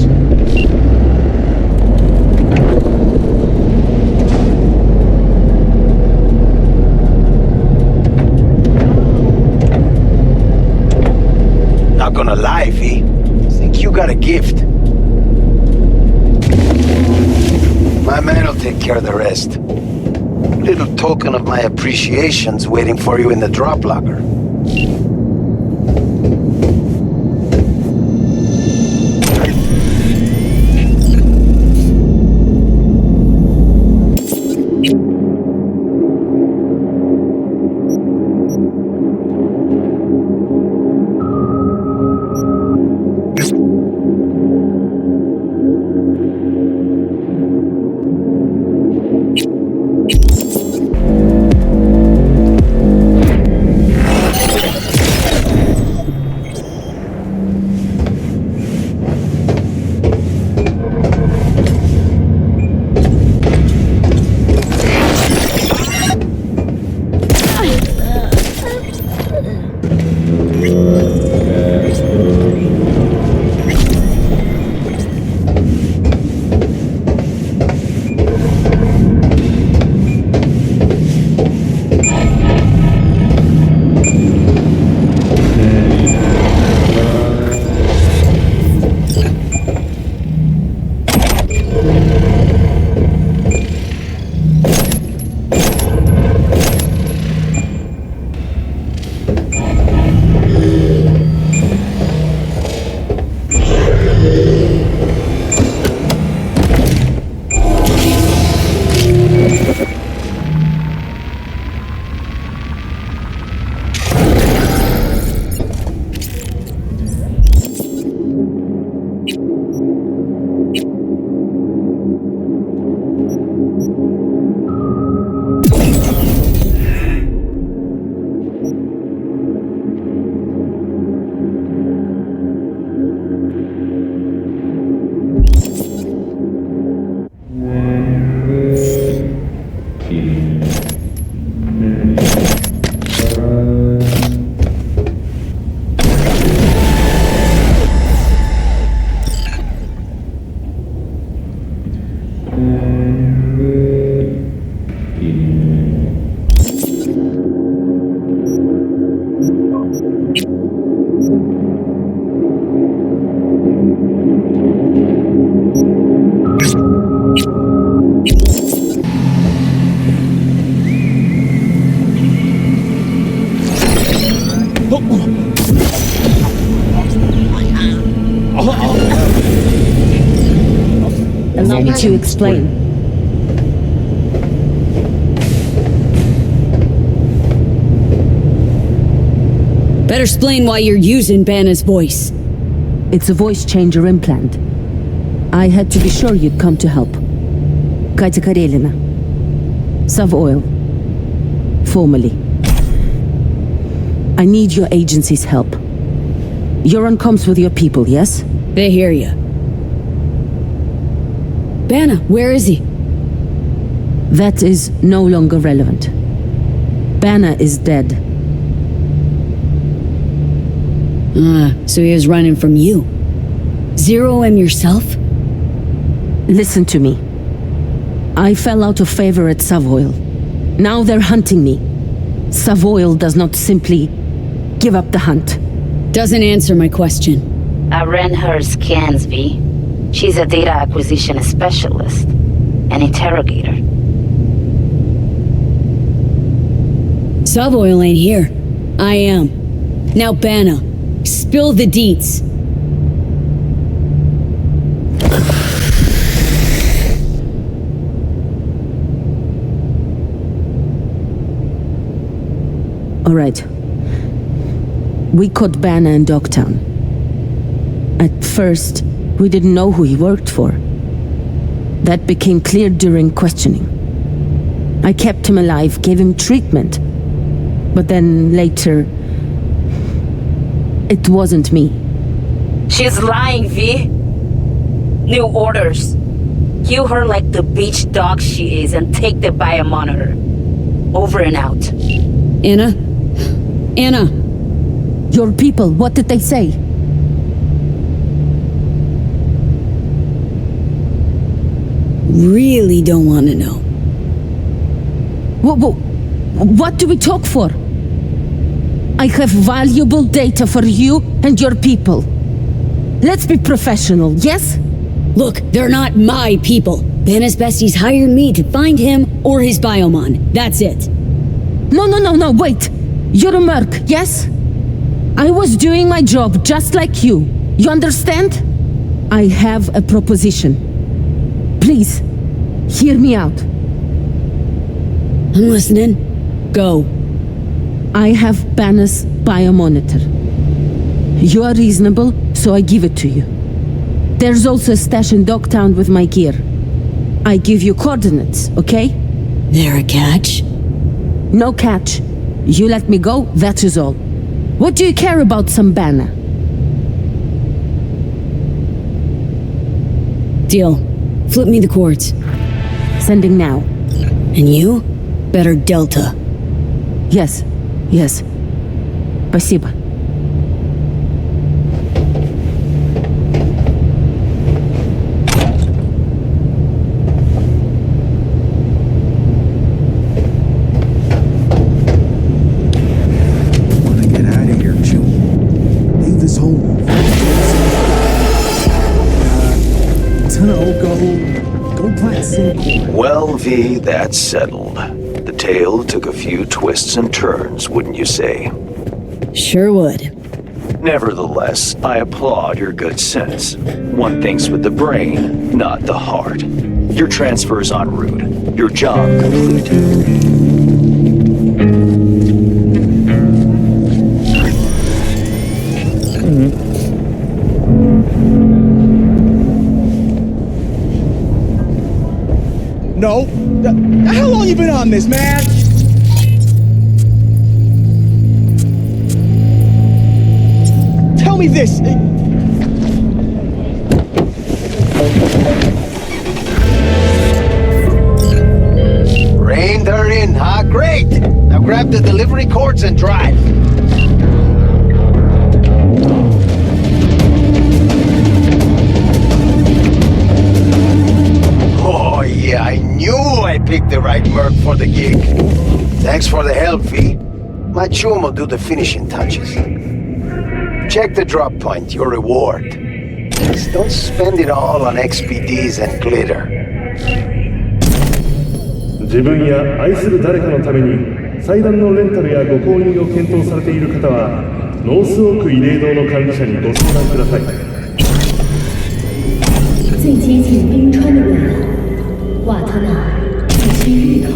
us. Not gonna lie, V. Think you got a gift. My man'll take care of the rest. Little token of my appreciation's waiting for you in the drop locker. Allow me to explain. Better explain why you're using Banna's voice. It's a voice changer implant. I had to be sure you'd come to help. Kajta Karelina. Sav Oil. Formally. I need your agency's help. You're on comms with your people, yes? They hear you. Banna, where is he? That is no longer relevant. Banna is dead. So he was running from you. Zero and yourself? Listen to me. I fell out of favor at Savoil. Now they're hunting me. Savoil does not simply give up the hunt. Doesn't answer my question. I ran her scans, V. She's a data acquisition specialist. An interrogator. Savoil ain't here. I am. Now Banna, spill the deets. All right. We caught Banna in Dogtown. At first, we didn't know who he worked for. That became clear during questioning. I kept him alive, gave him treatment. But then later, it wasn't me. She's lying, V. New orders. Kill her like the beach dog she is and take the biomonitor. Over and out. Anna? Anna! Your people, what did they say? really don't want to know. What do we talk for? I have valuable data for you and your people. Let's be professional, yes? Look, they're not my people. Banna's besties hired me to find him or his biomon. That's it. No, wait. You're a merc, yes? I was doing my job just like you. You understand? I have a proposition. Please, hear me out. I'm listening. Go. I have Banna's biomonitor. You are reasonable, so I give it to you. There's also a stash in Dogtown with my gear. I give you coordinates, okay? There a catch? No catch. You let me go, that is all. What do you care about some Banna? Deal. Flip me the cords. Sending now. And you? Better Delta. Yes. Спасибо. Well, V, that's settled. The tale took a few twists and turns, wouldn't you say? Sure would. Nevertheless, I applaud your good sense. One thinks with the brain, not the heart. Your transfer's en route. Your job complete. No. How long you been on this, man? Tell me this. Reined her in, huh? Great! Now grab the delivery cords and drive. Oh yeah, I knew I picked the right merc for the gig. Thanks for the help, V. My chum will do the finishing touches. Check the drop point, your reward. Just don't spend it all on XPDs and glitter. 自分や愛する誰かのために祭壇のレンタルやご購入を検討されている方はノースオーク慰霊堂の管理者にご相談ください。最接近冰川的位置，瓦特纳地区入口。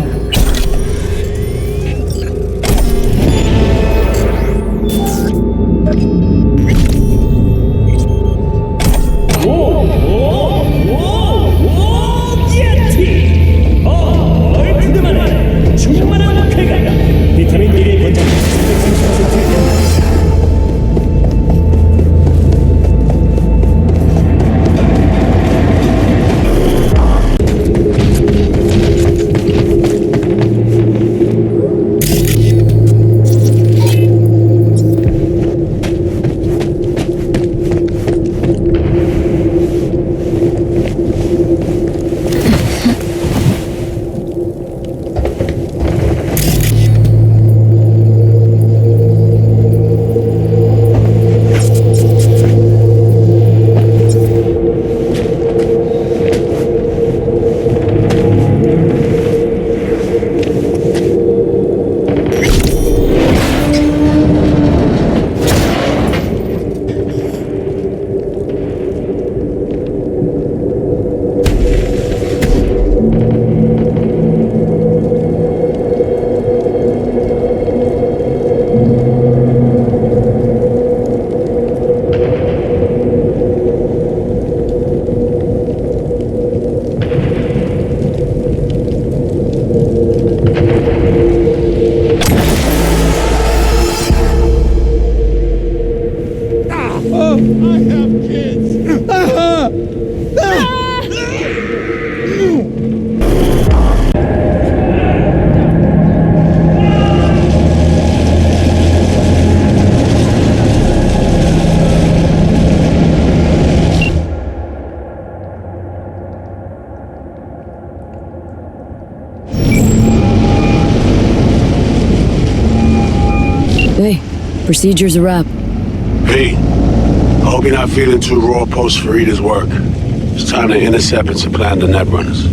Procedure's a wrap. V, I hope you're not feeling too raw post Farida's work. It's time to intercept and supplant the netrunners.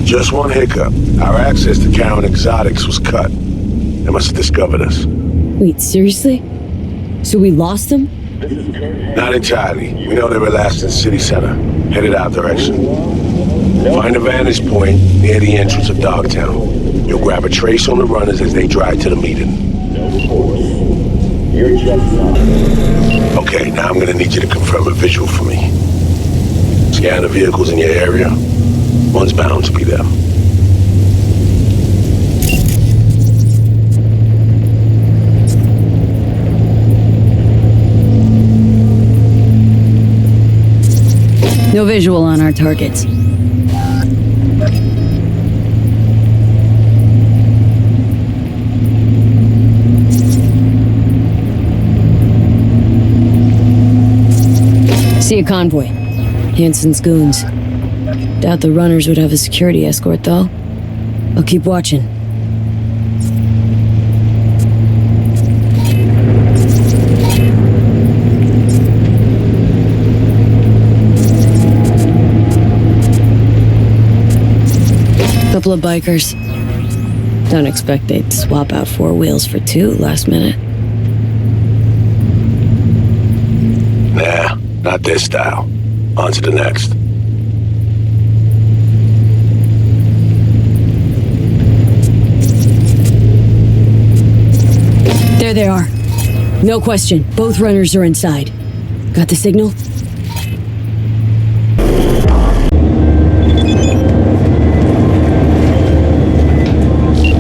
Just one hiccup. Our access to Karen Exotics was cut. They must have discovered us. Wait, seriously? So we lost them? Not entirely. We know they were last in city center, headed our direction. Find a vantage point near the entrance of Dogtown. You'll grab a trace on the runners as they drive to the meeting. Okay, now I'm gonna need you to confirm a visual for me. Scan the vehicles in your area. One's bound to be there. No visual on our targets. See a convoy. Hansen's goons. Doubt the runners would have a security escort, though. I'll keep watching. Couple of bikers. Don't expect they'd swap out 4 wheels for 2 last minute. Nah, not this style. On to the next. There they are. No question. Both runners are inside. Got the signal?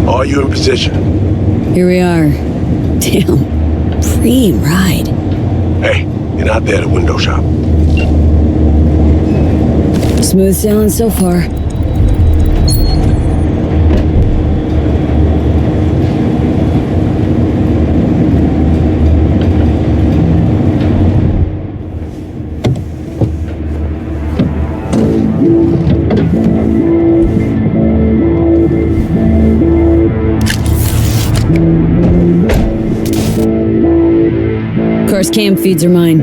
Are you in position? Here we are. Damn. Preem ride. Hey, you're not there to window shop. Smooth sailing so far. Car's cam feeds are mine.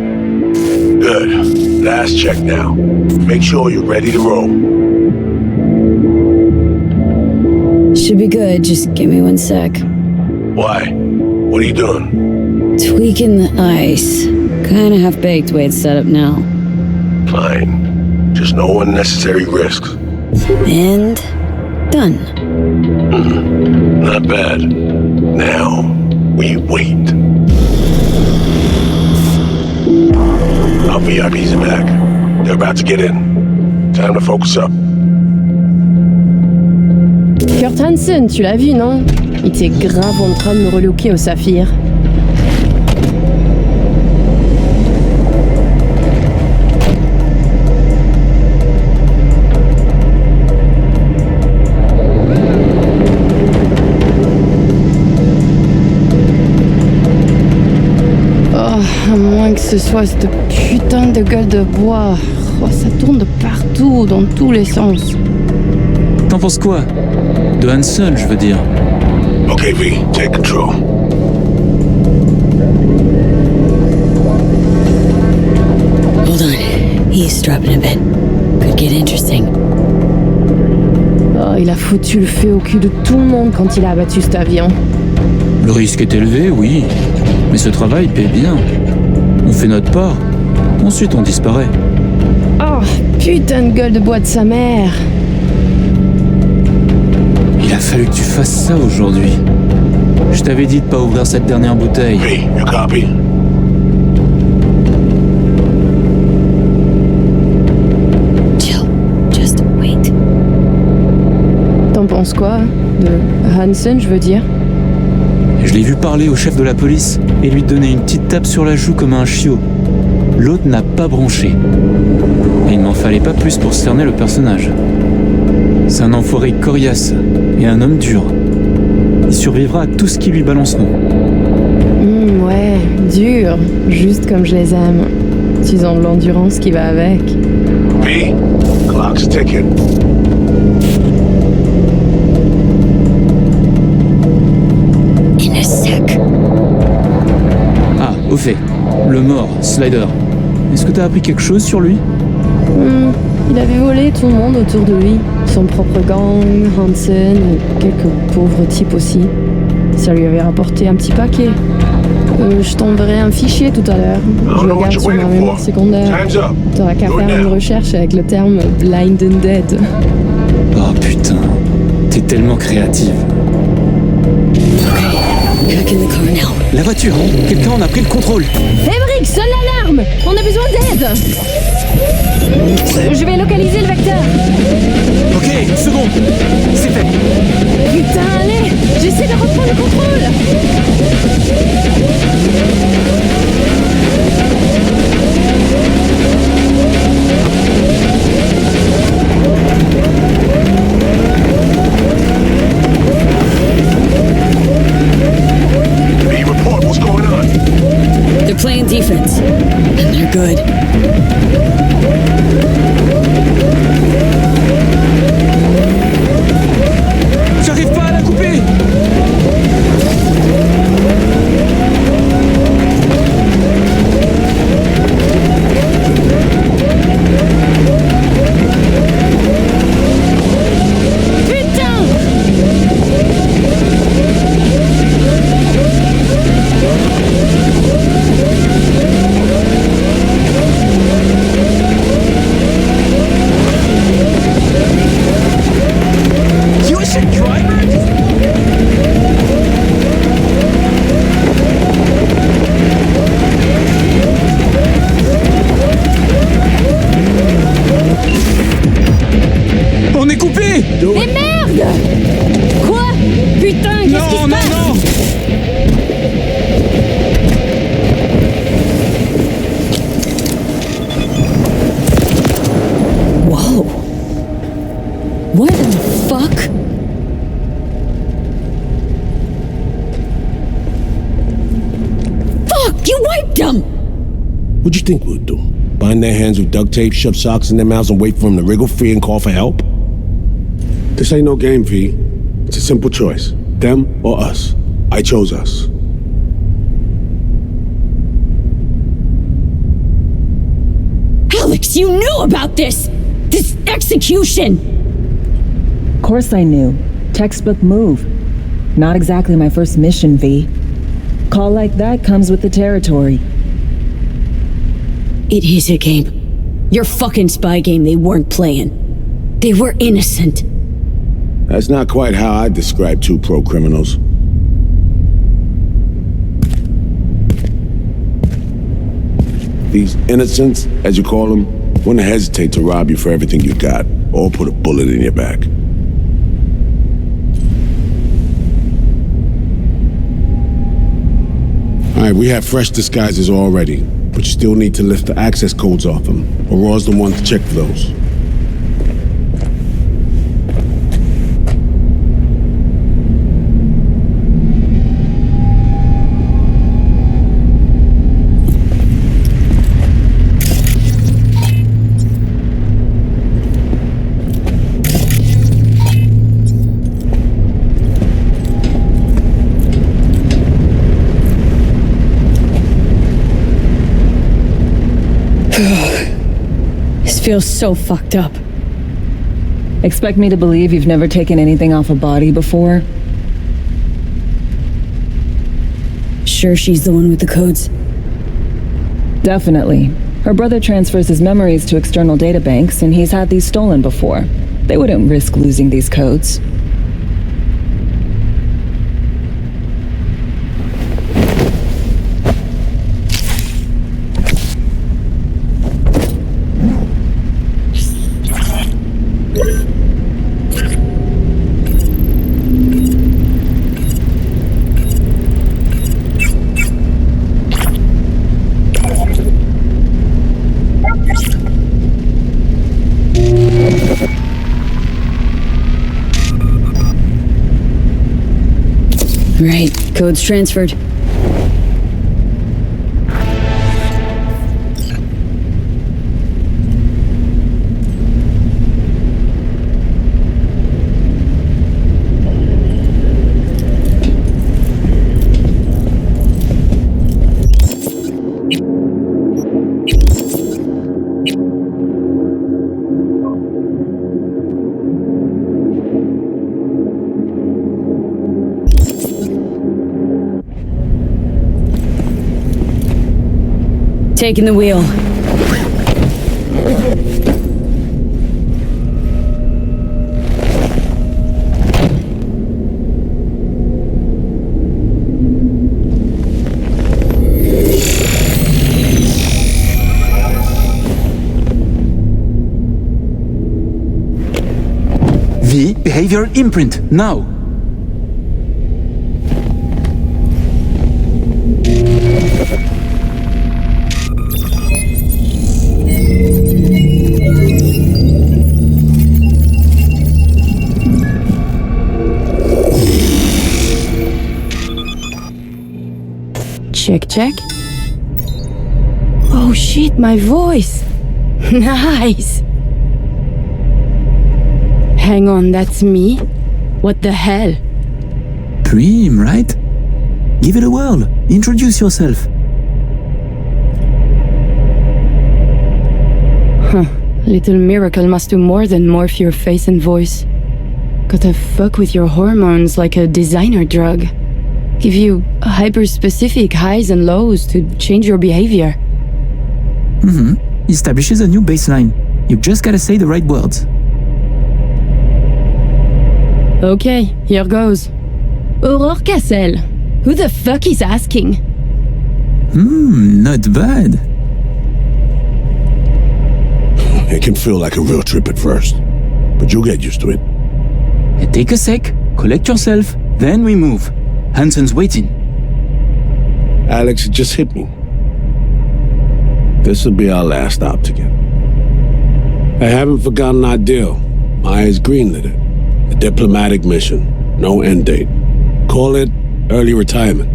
Good. Last check now. Make sure you're ready to roll. Should be good, just give me 1 sec. Why? What are you doing? Tweaking the ice. Kinda half-baked way it's set up now. Fine. Just no unnecessary risks. And done. Not bad. Now, we wait. Our VIPs are back. They're about to get in. Time to focus up. Kurt Hansen, tu l'as vu, non? Il était grave en train de me relooker au saphir. À moins que ce soit cette putain de gueule de bois. Oh, ça tourne de partout, dans tous les sens. T'en penses quoi? De Hansen, je veux dire. Okay, V, take control. Hold on. He's dropping a bit. Could get interesting. Oh, il a foutu le feu au cul de tout le monde quand il a abattu cet avion. Le risque est élevé, oui. Mais ce travail paie bien. On fait notre part. Ensuite, on disparaît. Oh, putain de gueule de bois de sa mère. Il a fallu que tu fasses ça aujourd'hui. Je t'avais dit de pas ouvrir cette dernière bouteille. V, you copy? Chill. Just wait. T'en penses quoi? De Hansen, je veux dire? Je l'ai vu parler au chef de la police et lui donner une petite tape sur la joue comme un chiot. L'autre n'a pas bronché. Et il n'en fallait pas plus pour cerner le personnage. C'est un enfoiré coriace et un homme dur. Il survivra à tout ce qu'ils lui balanceront. Ouais, dur, juste comme je les aime. Ils ont de l'endurance qui va avec. V, clock's ticking. In a sec. fait, le mort, Slider. Est-ce que t'as appris quelque chose sur lui? Il avait volé tout le monde autour de lui. Son propre gang, Hansen, et quelques pauvres types aussi. Ça lui avait rapporté un petit paquet. Je t'enverrai un fichier tout à l'heure. Je le garde sur ma mémoire secondaire. T'auras qu'à faire une recherche avec le terme Blind and Dead. Oh putain, t'es tellement créative. Back in the car now. La voiture, quelqu'un en a pris le contrôle. Emric, sonne l'alarme! On a besoin d'aide! Je vais localiser le vecteur. Ok, une seconde. C'est fait. Putain, allez! J'essaie de reprendre le contrôle! Hey, report, what's going on? They're playing defense, and they're good. J'arrive pas à la couper. On est coupé. Mais merde! Quoi? Putain, qu'est-ce qui se passe? Non. Whoa. What the fuck? Fuck, you wiped them! What'd you think we'd do? Bind their hands with duct tape, shove socks in their mouths, and wait for them to wriggle free and call for help? This ain't no game, V. It's a simple choice. Them or us. I chose us. Alex, you knew about this! This execution! Of course I knew. Textbook move. Not exactly my first mission, V. Call like that comes with the territory. It is a game. Your fucking spy game they weren't playing. They were innocent. That's not quite how I describe two pro-criminals. These innocents, as you call them, wouldn't hesitate to rob you for everything you got, or put a bullet in your back. Alright, we have fresh disguises already, but you still need to lift the access codes off them. Aurora's the one to check for those. This feels so fucked up. Expect me to believe you've never taken anything off a body before? Sure she's the one with the codes? Definitely. Her brother transfers his memories to external databanks, and he's had these stolen before. They wouldn't risk losing these codes. Right, codes transferred. Taking the wheel. V, behavior imprint, now! Check. Oh shit, my voice! Nice! Hang on, that's me? What the hell? Prim, right? Give it a whirl. Introduce yourself. Little miracle must do more than morph your face and voice. Gotta fuck with your hormones like a designer drug. Give you hyper-specific highs and lows to change your behavior. Establishes a new baseline. You just gotta say the right words. Okay, here goes. Aurore Cassel. Who the fuck is asking? Not bad. It can feel like a real trip at first, but you'll get used to it. Take a sec, collect yourself, then we move. Hansen's waiting. Alex, it just hit me. This'll be our last stop together. I haven't forgotten our deal. Maya's greenlit it. A diplomatic mission. No end date. Call it early retirement.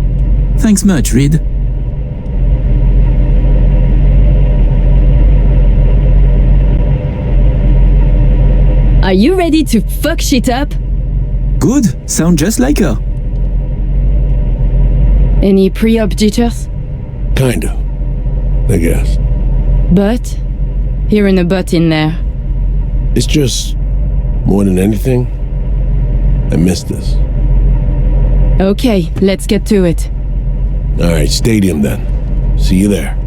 Thanks much, Reed. Are you ready to fuck shit up? Good, sound just like her. Any pre-op jitters? Kinda. I guess. But? Hearing a butt in there. It's just, more than anything, I miss this. Okay, let's get to it. Alright, stadium then. See you there.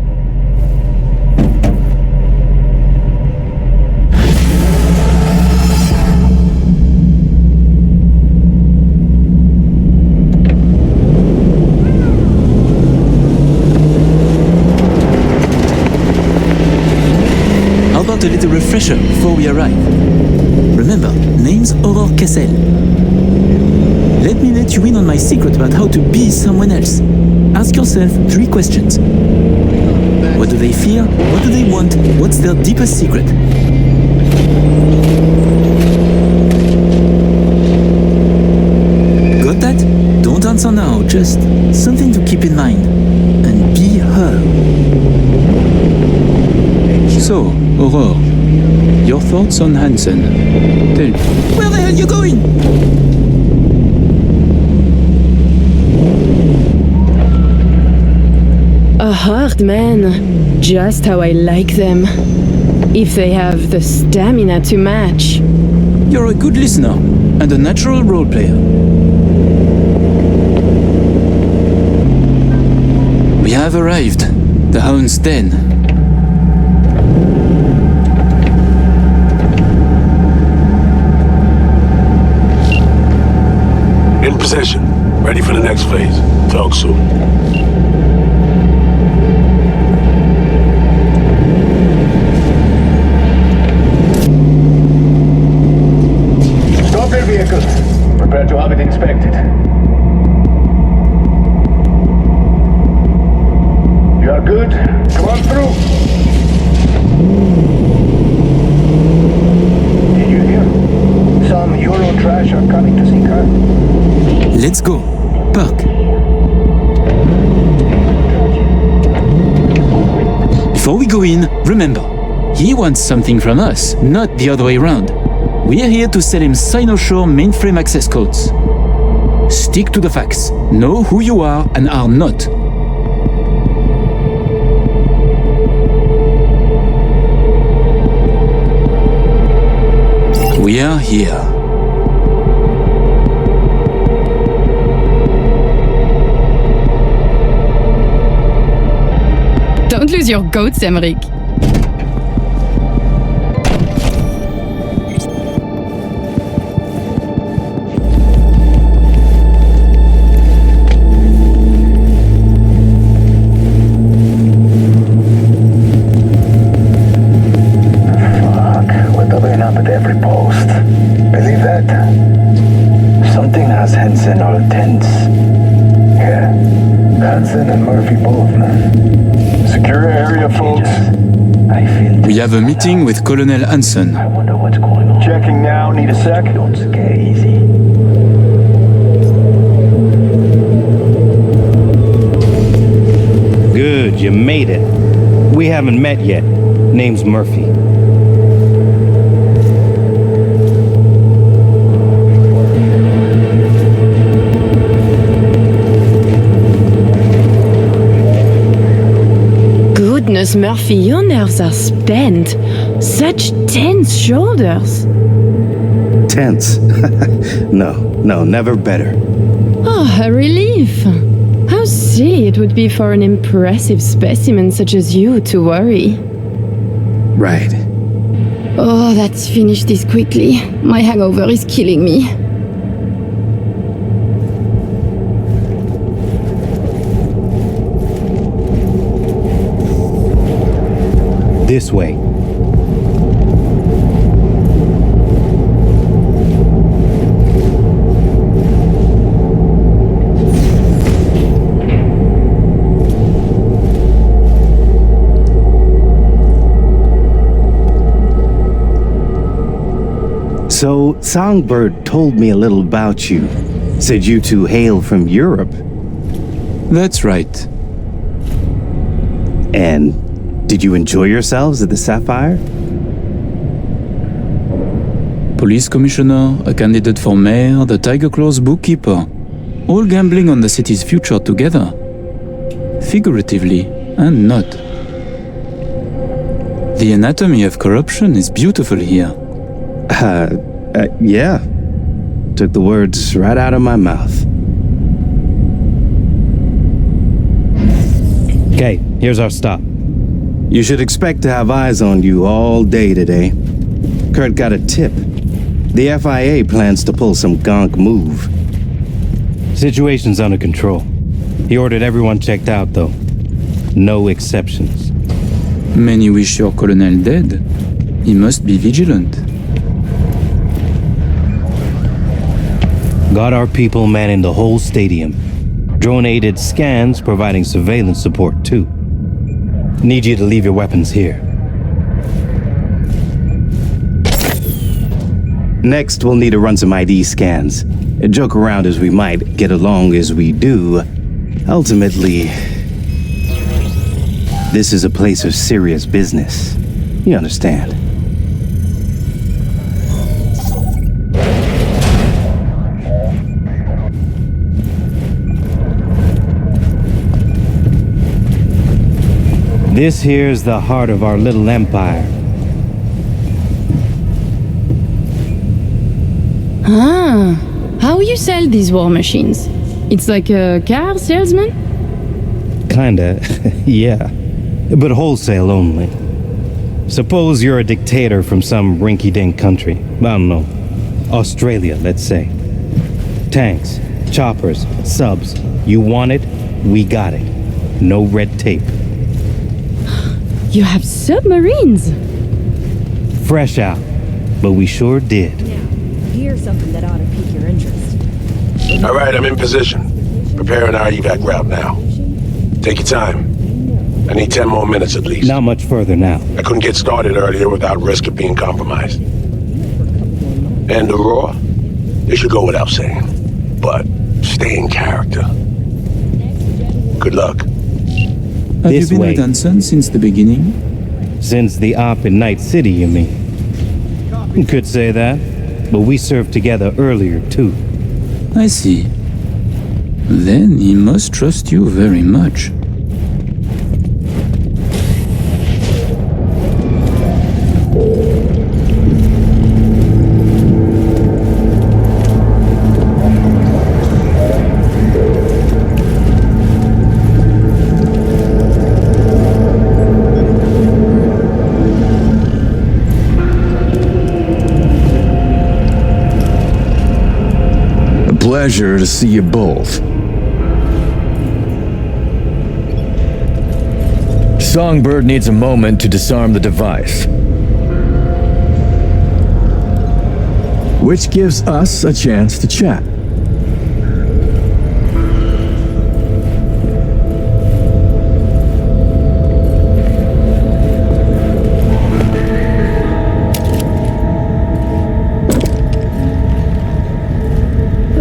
How about a little refresher before we arrive? Remember, name's Aurore Cassel. Let me let you in on my secret about how to be someone else. Ask yourself 3 questions. What do they fear? What do they want? What's their deepest secret? Got that? Don't answer now, just something to keep in mind. And be her. So, Aurore, your thoughts on Hansen? Tell me. Where the hell are you going? A hard man. Just how I like them. If they have the stamina to match. You're a good listener and a natural role player. We have arrived. The Hound's Den. In position. Ready for the next phase. Talk soon. Stop your vehicle. Prepare to have it inspected. You are good? Come on through. Did you hear? Some Euro trash are coming to see her. Let's go. Park. Before we go in, remember, he wants something from us, not the other way around. We're here to sell him Cynoshore mainframe access codes. Stick to the facts. Know who you are and are not. We are here. Don't lose your goats, Emmerich. We're doubling up at every post. Believe that? Something has Henson all tense. Yeah, Hansen and Murphy both, man. Secure area, folks. I feel We have a meeting with Colonel Hansen. I wonder what's going on. Checking now. Need a sec? Don't scare easy. Good, you made it. We haven't met yet. Name's Murphy. Goodness, Murphy, your nerves are spent. Such tense shoulders. Tense? No, never better. Oh, a relief. How silly it would be for an impressive specimen such as you to worry. Right. Oh, let's finish this quickly. My hangover is killing me. This way. So, Songbird told me a little about you. Said you two hail from Europe. That's right. And did you enjoy yourselves at the Sapphire? Police commissioner, a candidate for mayor, the Tiger Claw's bookkeeper. All gambling on the city's future together. Figuratively and not. The anatomy of corruption is beautiful here. Yeah. Took the words right out of my mouth. Okay, here's our stop. You should expect to have eyes on you all day today. Kurt got a tip. The FIA plans to pull some gonk move. Situation's under control. He ordered everyone checked out, though. No exceptions. Many wish your colonel dead. He must be vigilant. Got our people manning the whole stadium. Drone-aided scans providing surveillance support, too. Need you to leave your weapons here. Next, we'll need to run some ID scans. Joke around as we might, get along as we do. Ultimately, this is a place of serious business. You understand? This here's the heart of our little empire. Ah, how you sell these war machines? It's like a car salesman? Kinda, yeah. But wholesale only. Suppose you're a dictator from some rinky-dink country. I don't know. Australia, let's say. Tanks, choppers, subs. You want it, we got it. No red tape. You have submarines! Fresh out, but we sure did. Here's something that ought to pique your interest. All right, I'm in position. Preparing our evac route now. Take your time. I need 10 more minutes at least. Not much further now. I couldn't get started earlier without risk of being compromised. And Aurora? It should go without saying. But stay in character. Good luck. Have This you been way. with Hansen since the beginning? Since the op in Night City, you mean? You could say that, but we served together earlier, too. I see. Then he must trust you very much. pleasure to see you both. Songbird needs a moment to disarm the device. Which gives us a chance to chat.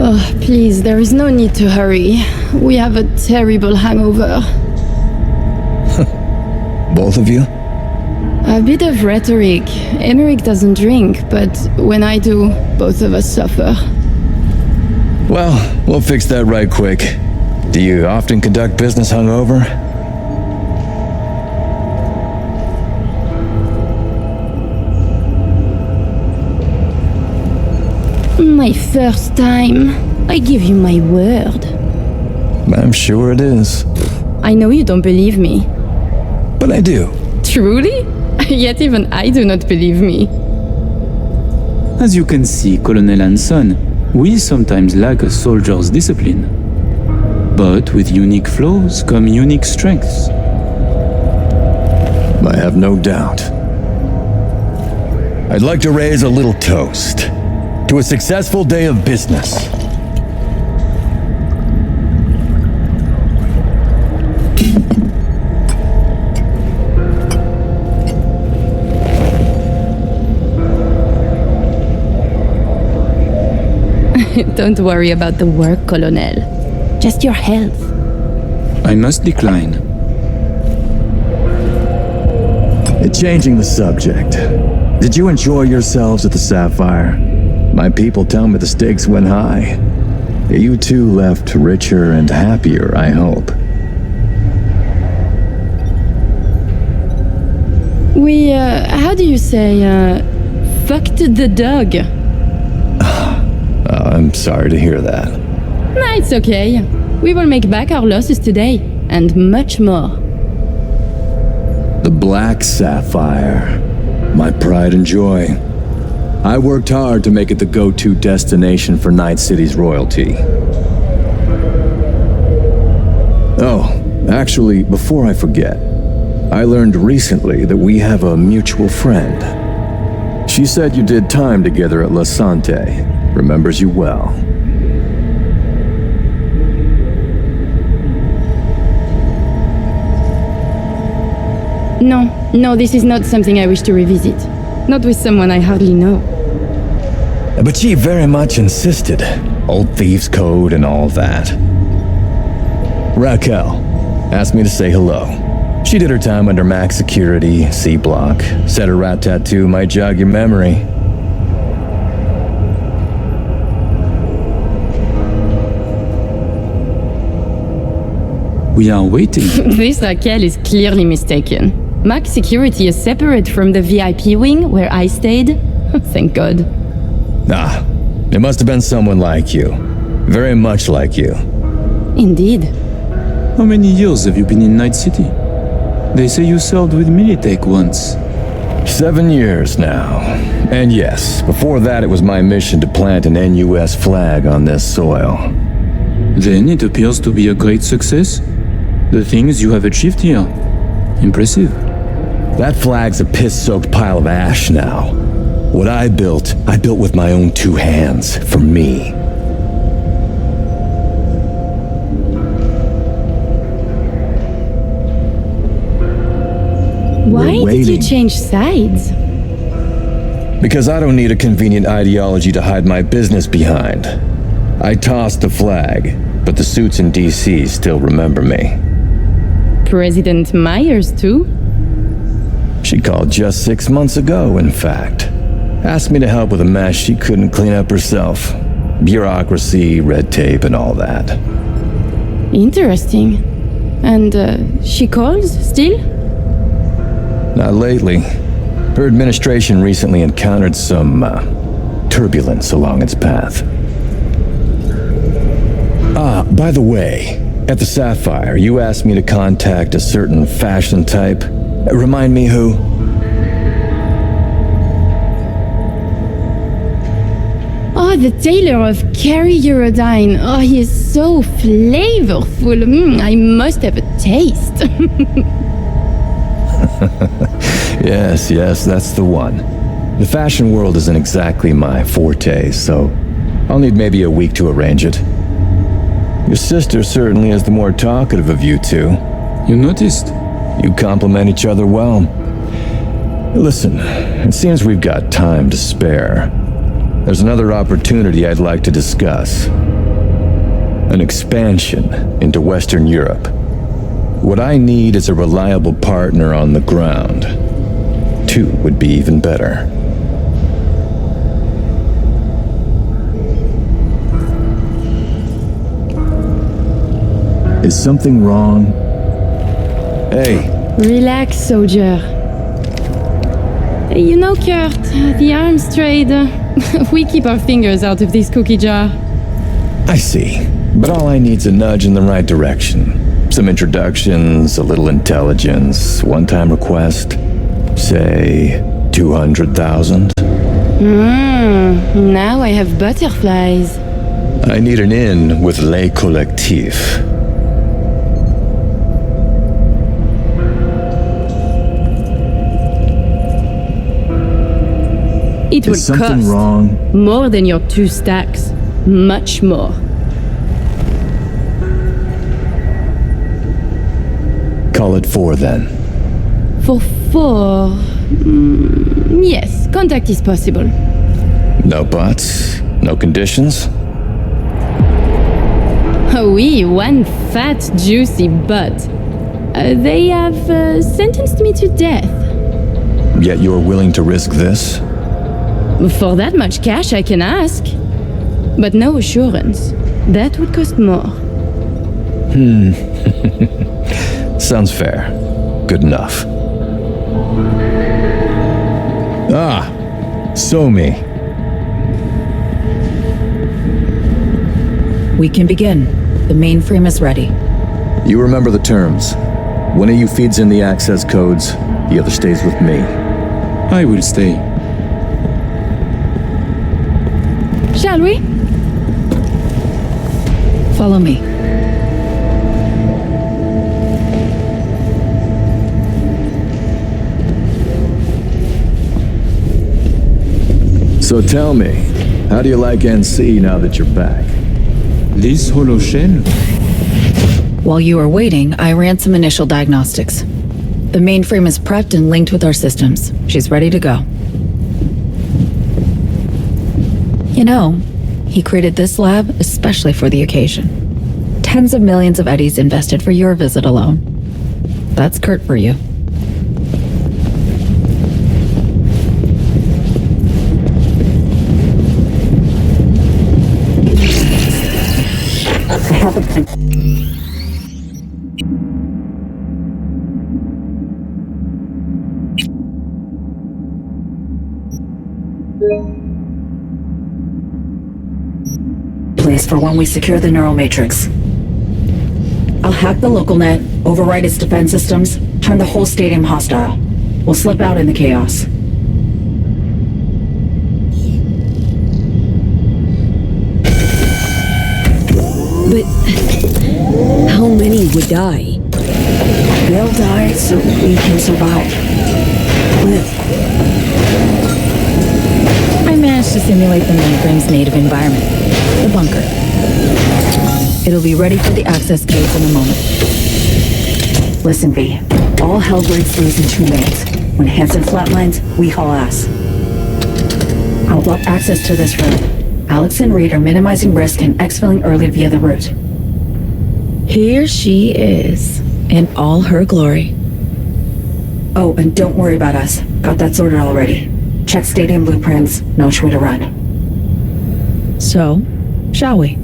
Oh, please, there is no need to hurry. We have a terrible hangover. Both of you? A bit of rhetoric. Emmerich doesn't drink, but when I do, both of us suffer. Well, we'll fix that right quick. Do you often conduct business hungover? My first time. I give you my word. I'm sure it is. I know you don't believe me. But I do. Truly? Yet even I do not believe me. As you can see, Colonel Hanson, we sometimes lack a soldier's discipline. But with unique flaws come unique strengths. I have no doubt. I'd like to raise a little toast to a successful day of business. Don't worry about the work, Colonel. Just your health. I must decline. Changing the subject. Did you enjoy yourselves at the Sapphire? My people tell me the stakes went high. You two left richer and happier, I hope. We, how do you say, fucked the dog? I'm sorry to hear that. Nah, it's okay. We will make back our losses today, and much more. The Black Sapphire. My pride and joy. I worked hard to make it the go-to destination for Night City's royalty. Oh, actually, before I forget, I learned recently that we have a mutual friend. She said you did time together at La Sante. Remembers you well. No, this is not something I wish to revisit. Not with someone I hardly know. But she very much insisted. Old Thieves' Code and all that. Raquel asked me to say hello. She did her time under max security, C block. Said her rat tattoo might jog your memory. We are waiting. This Raquel is clearly mistaken. Max security is separate from the VIP wing where I stayed. Thank God. Ah, it must have been someone like you. Very much like you. Indeed. How many years have you been in Night City? They say you served with Militech once. 7 years now. And yes, before that it was my mission to plant an NUS flag on this soil. Then it appears to be a great success. The things you have achieved here. Impressive. That flag's a piss-soaked pile of ash now. What I built with my own 2 hands, for me. Why did you change sides? Because I don't need a convenient ideology to hide my business behind. I tossed the flag, but the suits in DC still remember me. President Myers, too? She called just 6 months ago, in fact. Asked me to help with a mess she couldn't clean up herself. Bureaucracy, red tape, and all that. Interesting. And, she calls, still? Not lately. Her administration recently encountered some, turbulence along its path. Ah, by the way, at the Sapphire, you asked me to contact a certain fashion type. Remind me who? Oh, Oh, the tailor of Carrie Eurodyne. Oh, he is so flavorful. I must have a taste. Yes, that's the one. The fashion world isn't exactly my forte, so I'll need maybe a week to arrange it. Your sister certainly is the more talkative of you two. You noticed? You complement each other well. Listen, it seems we've got time to spare. There's another opportunity I'd like to discuss. An expansion into Western Europe. What I need is a reliable partner on the ground. 2 would be even better. Is something wrong? Hey. Relax, soldier. You know, Kurt, the arms trade, we keep our fingers out of this cookie jar. I see. But all I need's a nudge in the right direction. Some introductions, a little intelligence, one-time request. Say, 200,000? Now I have butterflies. I need an in with Les Collectifs. It would Is something cost wrong? more than your 2 stacks. Much more. Call it 4 then. For 4... yes, contact is possible. No buts? No conditions? Oh oui, one fat, juicy butt. They have sentenced me to death. Yet you're willing to risk this? For that much cash, I can ask. But no assurance. That would cost more. Sounds fair. Good enough. Somi. We can begin. The mainframe is ready. You remember the terms. One of you feeds in the access codes, the other stays with me. I will stay. Shall we? Follow me. So tell me, how do you like NC now that you're back? This hollow shell? While you were waiting, I ran some initial diagnostics. The mainframe is prepped and linked with our systems. She's ready to go. You know, he created this lab especially for the occasion. Tens of millions of eddies invested for your visit alone. That's Kurt for you. I have a plan. Place for when we secure the neural matrix. I'll hack the local net, override its defense systems, turn the whole stadium hostile. We'll slip out in the chaos. But how many would die? They'll die so we can survive. Live. I managed to simulate the mainframe's native environment, the bunker. It'll be ready for the access codes in a moment. Listen, V. All hell breaks loose in 2 minutes. When Hansen flatlines, we haul ass. I'll block access to this room. Alex and Reed are minimizing risk and exfilling early via the route. Here she is, in all her glory. Oh, and don't worry about us. Got that sorted already. Check stadium blueprints, know which way to run. So, shall we?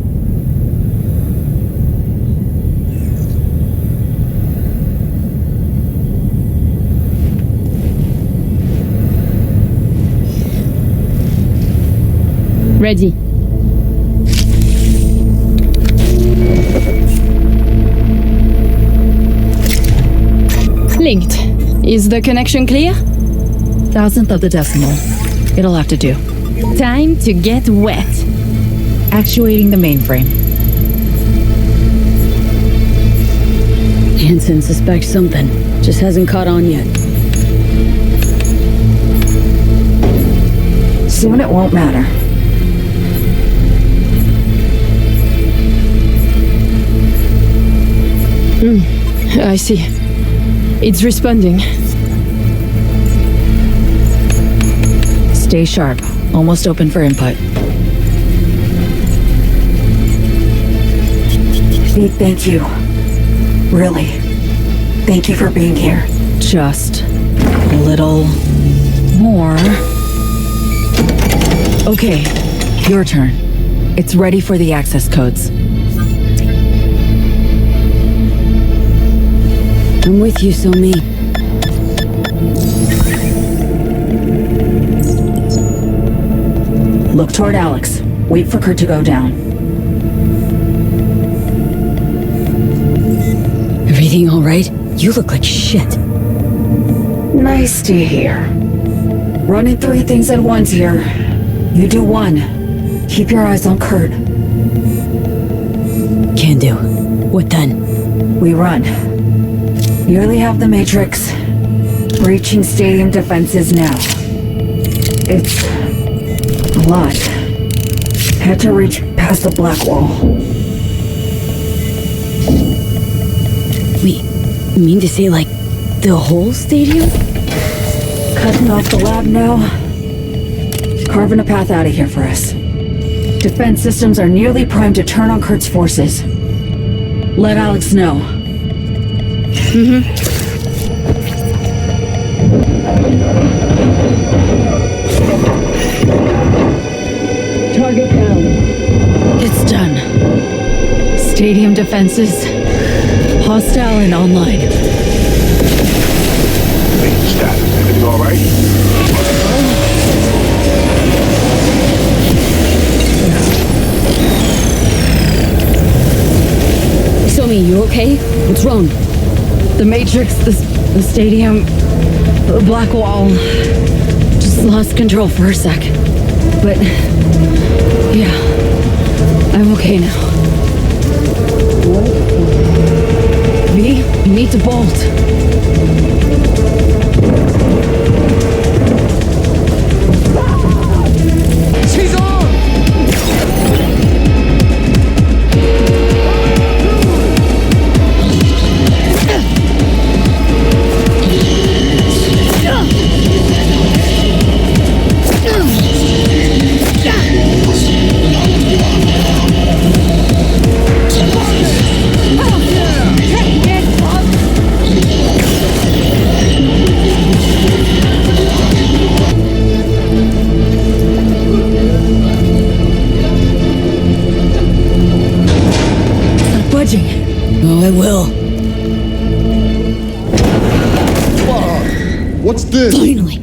Ready. Linked. Is the connection clear? 1,000th of the decimal. It'll have to do. Time to get wet. Actuating the mainframe. Hansen suspects something. Just hasn't caught on yet. Soon it won't matter. I see. It's responding. Stay sharp. Almost open for input. Big thank you. Really. Thank you for being here. Just a little more. Okay, your turn. It's ready for the access codes. I'm with you, Somi. Look toward Alex. Wait for Kurt to go down. Everything all right? You look like shit. Nice to hear. Running 3 things at once here. You do 1. Keep your eyes on Kurt. Can do. What then? We run. Nearly have the Matrix. Breaching stadium defenses now. It's a lot. Had to reach past the black wall. Wait, you mean to say like the whole stadium? Cutting off the lab now. Carving a path out of here for us. Defense systems are nearly primed to turn on Kurt's forces. Let Alex know. Target down. It's done. Stadium defenses. Hostile and online. Hey, status. Everything all right? Somi, you okay? What's wrong? The Matrix, the stadium, the black wall. Just lost control for a sec. But, yeah, I'm okay now. V, you need to bolt. She's on! Oh, I will. What's this? Finally.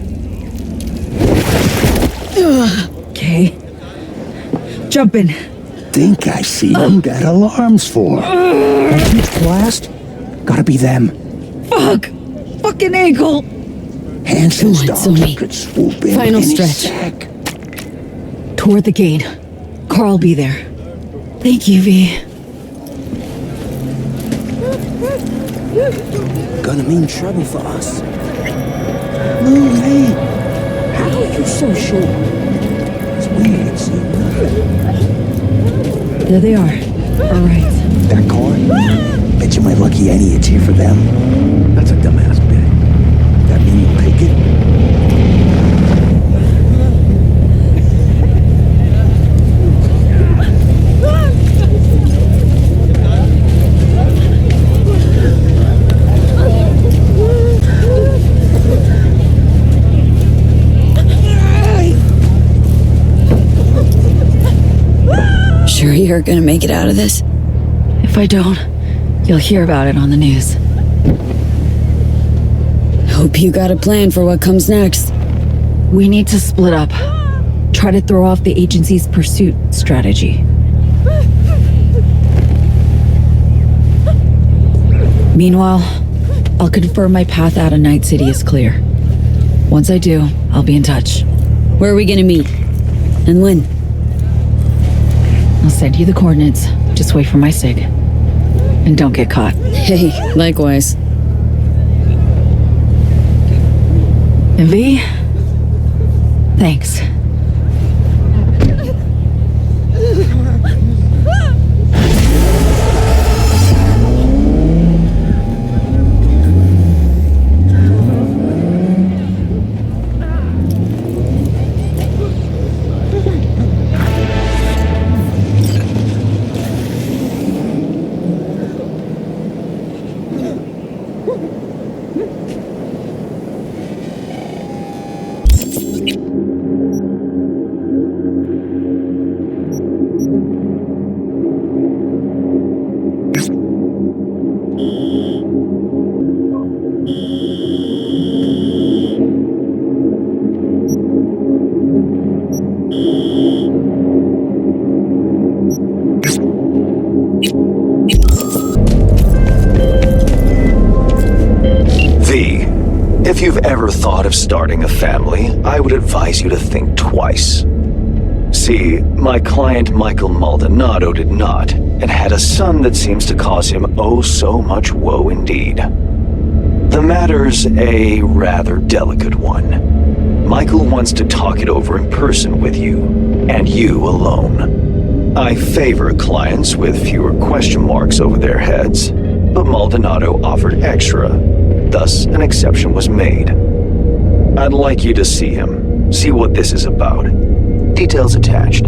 Okay. Jump in. Think I see them got alarms for. That huge blast? Gotta be them. Fuck! Fucking ankle! Hansen's Come on, dogs Somi. could swoop in Final any stretch. sec. Toward the gate. Carl'll be there. Thank you, V. Gonna mean trouble for us. Move, hey. How are you so sure? It's weird, see nothing. There they are. All right. That car? Bet you my lucky any it's here for them. That's a dumbass bet. That mean you pick it? Sure you're gonna make it out of this? If I don't, you'll hear about it on the news. Hope you got a plan for what comes next. We need to split up. Try to throw off the agency's pursuit strategy. Meanwhile, I'll confirm my path out of Night City is clear. Once I do, I'll be in touch. Where are we gonna meet? And when? I'll send you the coordinates. Just wait for my sig. And don't get caught. Hey, likewise. And V, thanks. If you've ever thought of starting a family, I would advise you to think twice. See, my client Michael Maldonado did not, and had a son that seems to cause him oh so much woe indeed. The matter's a rather delicate one. Michael wants to talk it over in person with you, and you alone. I favor clients with fewer question marks over their heads, but Maldonado offered extra. Thus, an exception was made. I'd like you to see him, see what this is about. Details attached.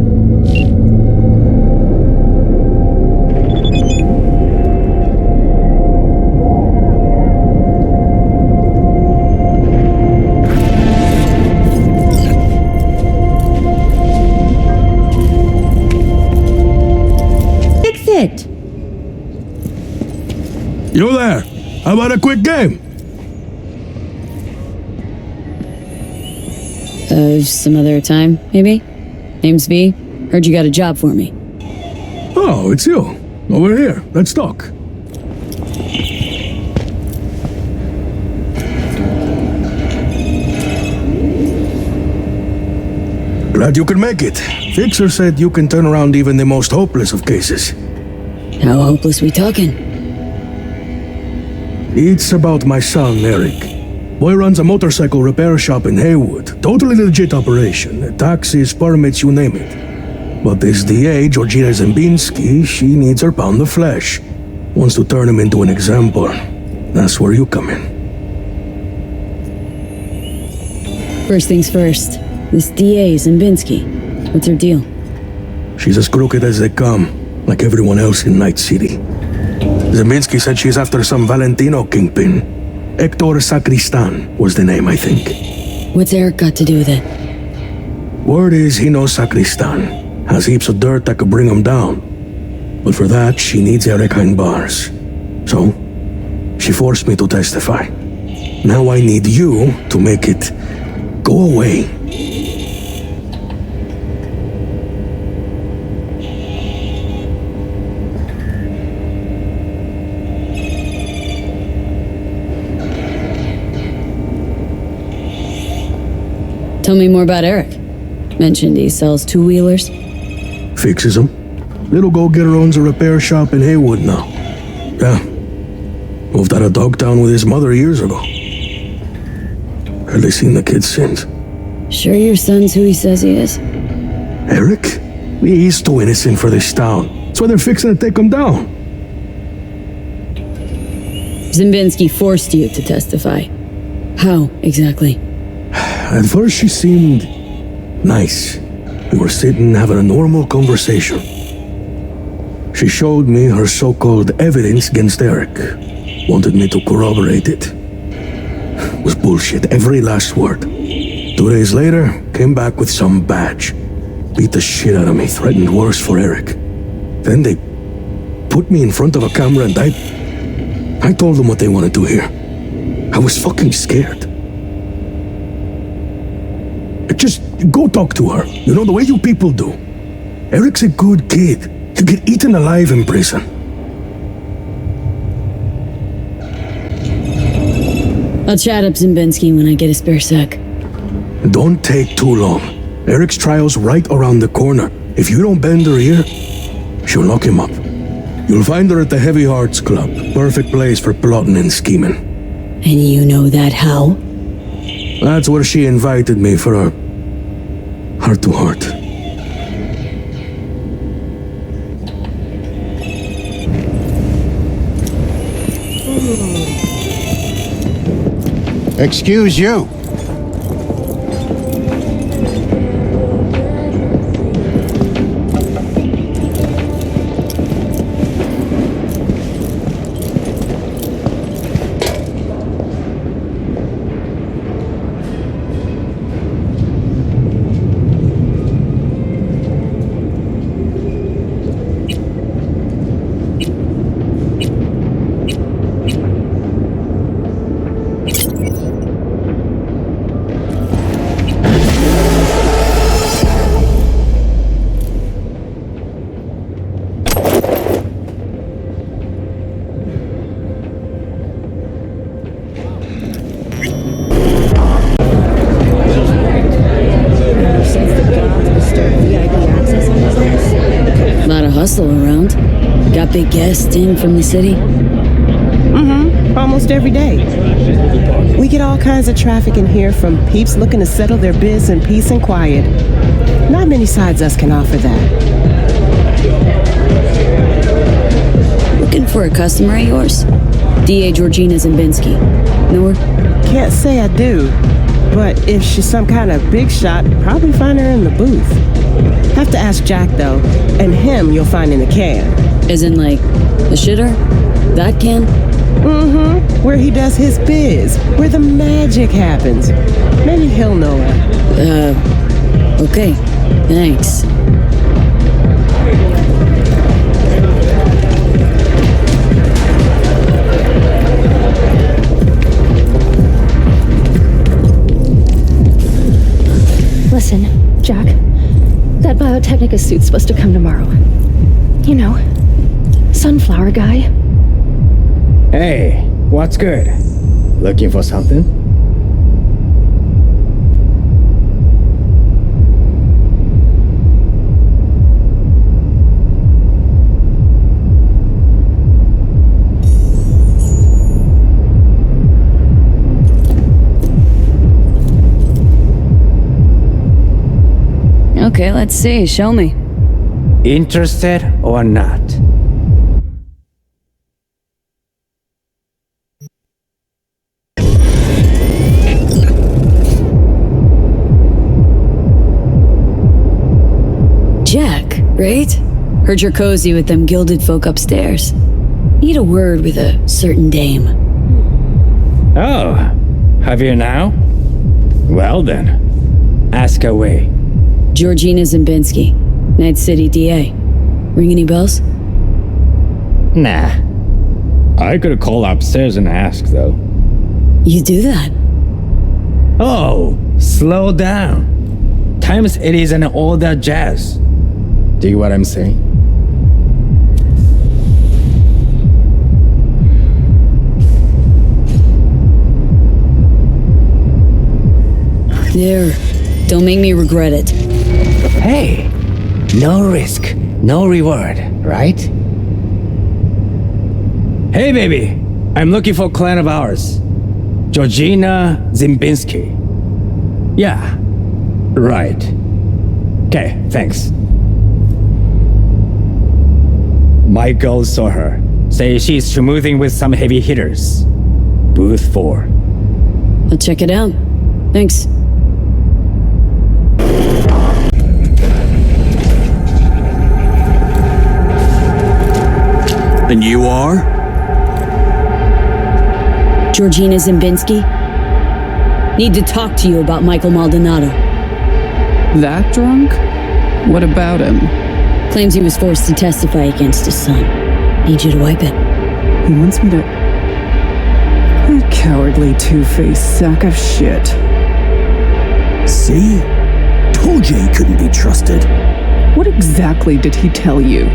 Fix it! You there? How about a quick game? Some other time, maybe? Name's V. Heard you got a job for me. Oh, it's you. Over here. Let's talk. Glad you could make it. Fixer said you can turn around even the most hopeless of cases. How hopeless we talking? It's about my son, Eric. Boy runs a motorcycle repair shop in Haywood. Totally legit operation. Taxis, permits, you name it. But this DA, Georgina Zembinski, she needs her pound of flesh. Wants to turn him into an example. That's where you come in. First things first. This DA, Zembinski. What's her deal? She's as crooked as they come, like everyone else in Night City. Zembinski said she's after some Valentino kingpin. Hector Sacristan was the name, I think. What's Eric got to do with it? Word is he knows Sacristan. Has heaps of dirt that could bring him down. But for that, she needs Eric behind bars. So, she forced me to testify. Now I need you to make it go away. Tell me more about Eric. Mentioned he sells two-wheelers. Fixes them. Little go-getter owns a repair shop in Haywood now. Yeah. Moved out of Dogtown with his mother years ago. Hardly seen the kid since. Sure your son's who he says he is? Eric? He's too innocent for this town. That's why they're fixing to take him down. Zembinski forced you to testify. How, exactly? At first she seemed nice. We were sitting having a normal conversation. She showed me her so-called evidence against Eric. Wanted me to corroborate it. It was bullshit, every last word. 2 days later, came back with some badge. Beat the shit out of me, threatened worse for Eric. Then they put me in front of a camera and I told them what they wanted to hear. I was fucking scared. Just go talk to her. You know, the way you people do. Eric's a good kid. He'll get eaten alive in prison. I'll chat up Zembinski when I get a spare sec. Don't take too long. Eric's trial's right around the corner. If you don't bend her ear, She'll lock him up. You'll find her at the Heavy Hearts Club. Perfect place for plotting and scheming. And you know that how? That's where she invited me for a heart-to-heart. Excuse you. Hustle around. Got big guests in from the city? Almost every day. We get all kinds of traffic in here, from peeps looking to settle their biz in peace and quiet. Not many sides us can offer that. Looking for a customer of yours? DA Georgina Zimbinski. Know her? Can't say I do, but if she's some kind of big shot, probably find her in the booth. Have to ask Jack, though, and him you'll find in the can. As in, like, the shitter? That can? Where he does his biz, where the magic happens. Maybe he'll know her. Okay. Thanks. Listen, Jack. That Biotechnica suit's supposed to come tomorrow. You know, sunflower guy. Hey, what's good? Looking for something? Okay, let's see. Show me. Interested or not? Jack, right? Heard you're cozy with them gilded folk upstairs. Need a word with a certain dame. Oh, have you now? Well then, ask away. Georgina Zimbinski, Night City DA. Ring any bells? Nah. I could call upstairs and ask, though. You do that? Oh, slow down. Times it is and all that jazz. Dig what I'm saying? There. Don't make me regret it. Hey, no risk, no reward, right? Hey, baby, I'm looking for a client of ours. Georgina Zimbinski. Yeah, right. Okay, thanks. My girl saw her. Say she's schmoozing with some heavy hitters. Booth 4. I'll check it out. Thanks. And you are? Georgina Zimbinski. Need to talk to you about Michael Maldonado. That drunk? What about him? Claims he was forced to testify against his son. Need you to wipe it. He wants me to... That cowardly two-faced sack of shit. See? Told you he couldn't be trusted. What exactly did he tell you?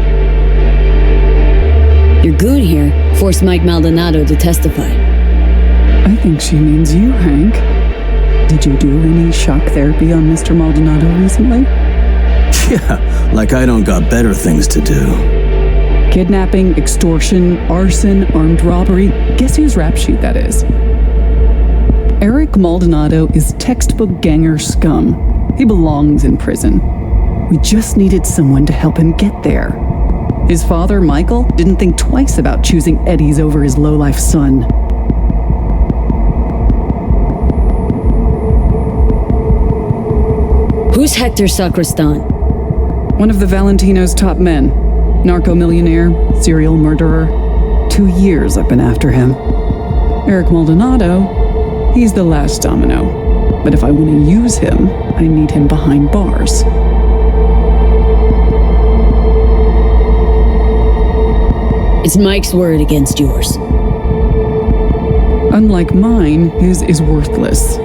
Your goon here forced Mike Maldonado to testify. I think she means you, Hank. Did you do any shock therapy on Mr. Maldonado recently? Yeah, like I don't got better things to do. Kidnapping, extortion, arson, armed robbery. Guess whose rap sheet that is? Eric Maldonado is textbook ganger scum. He belongs in prison. We just needed someone to help him get there. His father, Michael, didn't think twice about choosing Eddie's over his lowlife son. Who's Hector Sacristan? One of the Valentino's top men. Narco-millionaire, serial murderer. 2 years I've been after him. Eric Maldonado, he's the last domino. But if I want to use him, I need him behind bars. It's Mike's word against yours. Unlike mine, his is worthless.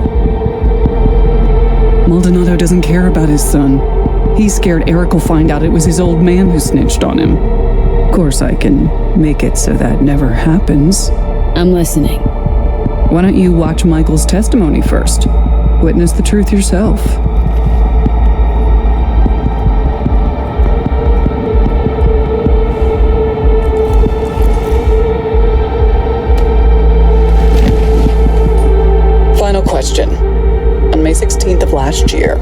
Maldonado doesn't care about his son. He's scared Eric will find out it was his old man who snitched on him. Of course, I can make it so that never happens. I'm listening. Why don't you watch Michael's testimony first? Witness the truth yourself. Final question. On May 16th of last year,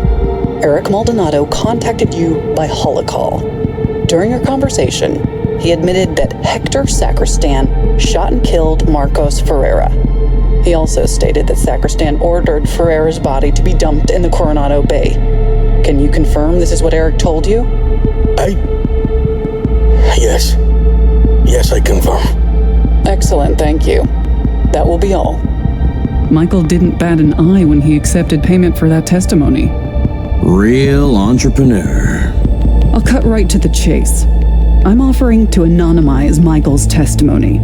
Eric Maldonado contacted you by holocall. During your conversation, he admitted that Hector Sacristan shot and killed Marcos Ferreira. He also stated that Sacristan ordered Ferreira's body to be dumped in the Coronado Bay. Can you confirm this is what Eric told you? Yes. Yes, I confirm. Excellent, thank you. That will be all. Michael didn't bat an eye when he accepted payment for that testimony. Real entrepreneur. I'll cut right to the chase. I'm offering to anonymize Michael's testimony.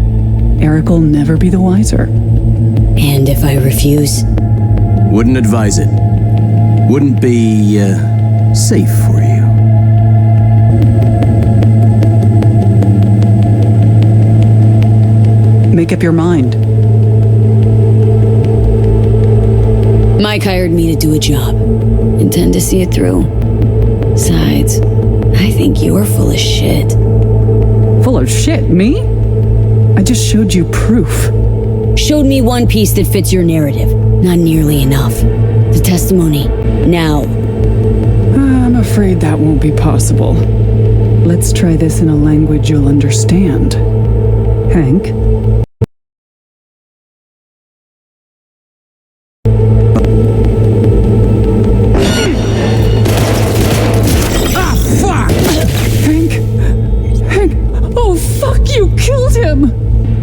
Eric will never be the wiser. And if I refuse? Wouldn't advise it. Wouldn't be, safe for you. Make up your mind. Mike hired me to do a job. Intend to see it through. Besides, I think you're full of shit. Full of shit, me? I just showed you proof. Showed me one piece that fits your narrative. Not nearly enough. The testimony. Now. I'm afraid that won't be possible. Let's try this in a language you'll understand. Hank?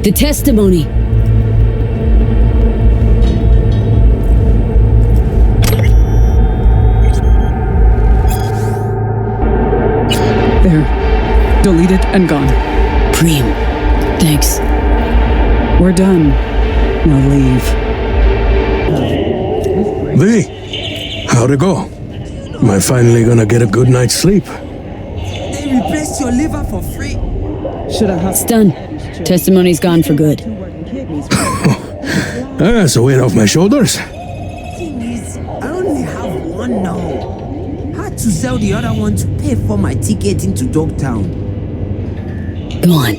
The testimony. There. Deleted and gone. Preem. Thanks. We're done. Now leave. V, how'd it go? Am I finally gonna get a good night's sleep? They replaced your liver for free. It's done. Testimony's gone for good. That's a weight off my shoulders. Thing is, I only have one now. Had to sell the other one to pay for my ticket into Dogtown. Go on.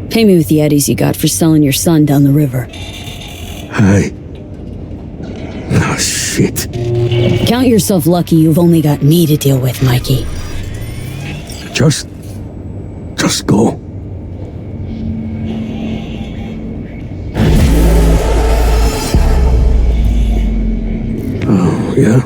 Pay me with the eddies you got for selling your son down the river. Hi. Oh, shit. Count yourself lucky you've only got me to deal with, Mikey. Just go. Oh, yeah?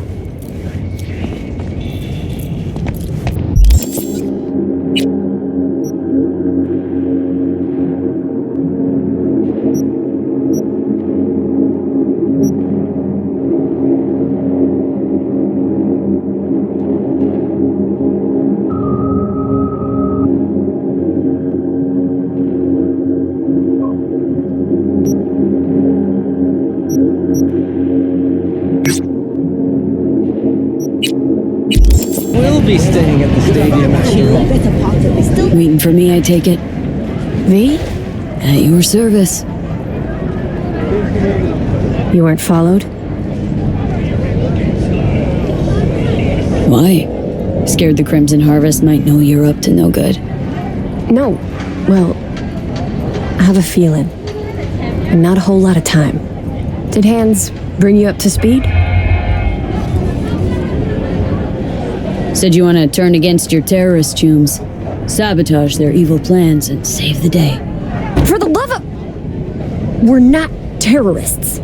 Be staying at the stadium after all. Waiting for me, I take it. V? At your service. You weren't followed? Why? Scared the Crimson Harvest might know you're up to no good? No. Well, I have a feeling. And not a whole lot of time. Did Hans bring you up to speed? Said you want to turn against your terrorist chums, sabotage their evil plans, and save the day. For the love of... We're not terrorists.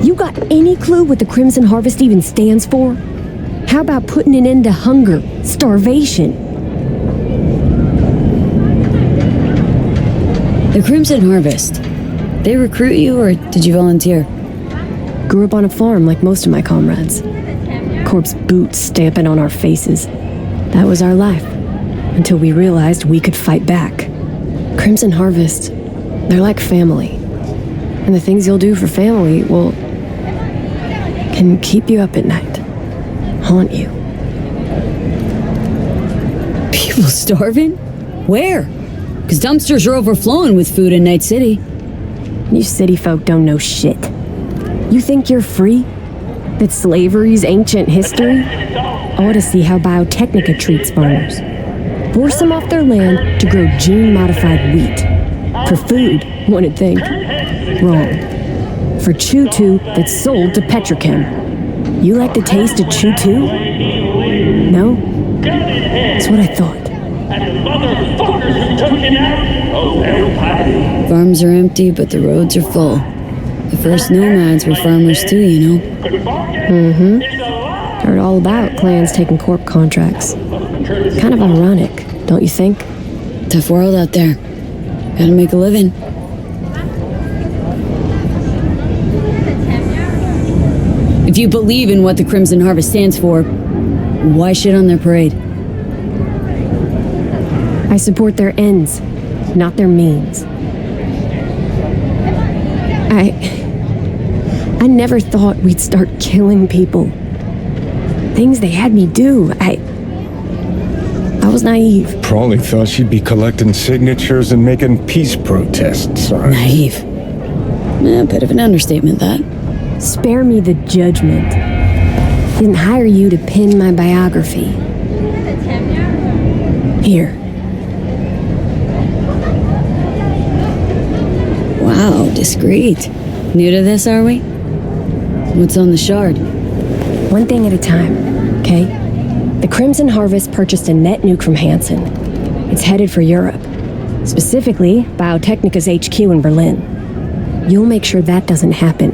You got any clue what the Crimson Harvest even stands for? How about putting an end to hunger, starvation? The Crimson Harvest. They recruit you, or did you volunteer? Grew up on a farm like most of my comrades. Corpse boots stamping on our faces. That was our life. Until we realized we could fight back. Crimson Harvest, they're like family. And the things you'll do for family, well, can keep you up at night. Haunt you. People starving? Where? Because dumpsters are overflowing with food in Night City. You city folk don't know shit. You think you're free? That slavery's ancient history? I ought to see how Biotechnica treats farmers. Force them off their land to grow gene-modified wheat. For food, one would think. Wrong. For Chew-2 that's sold to Petrochem. You like the taste of Chew-2? No? That's what I thought. Farms are empty, but the roads are full. The first nomads were farmers too, you know. Mm-hmm. Heard all about clans taking corp contracts. Kind of ironic, don't you think? Tough world out there. Gotta make a living. If you believe in what the Crimson Harvest stands for, why shit on their parade? I support their ends, not their means. I never thought we'd start killing people. Things they had me do. I was naive. Probably thought she'd be collecting signatures and making peace protests. Naive. A bit of an understatement, that. Spare me the judgment. Didn't hire you to pin my biography. Here. Wow, discreet. New to this, are we? What's on the shard? One thing at a time, okay? The Crimson Harvest purchased a net nuke from Hansen. It's headed for Europe. Specifically, Biotechnica's HQ in Berlin. You'll make sure that doesn't happen.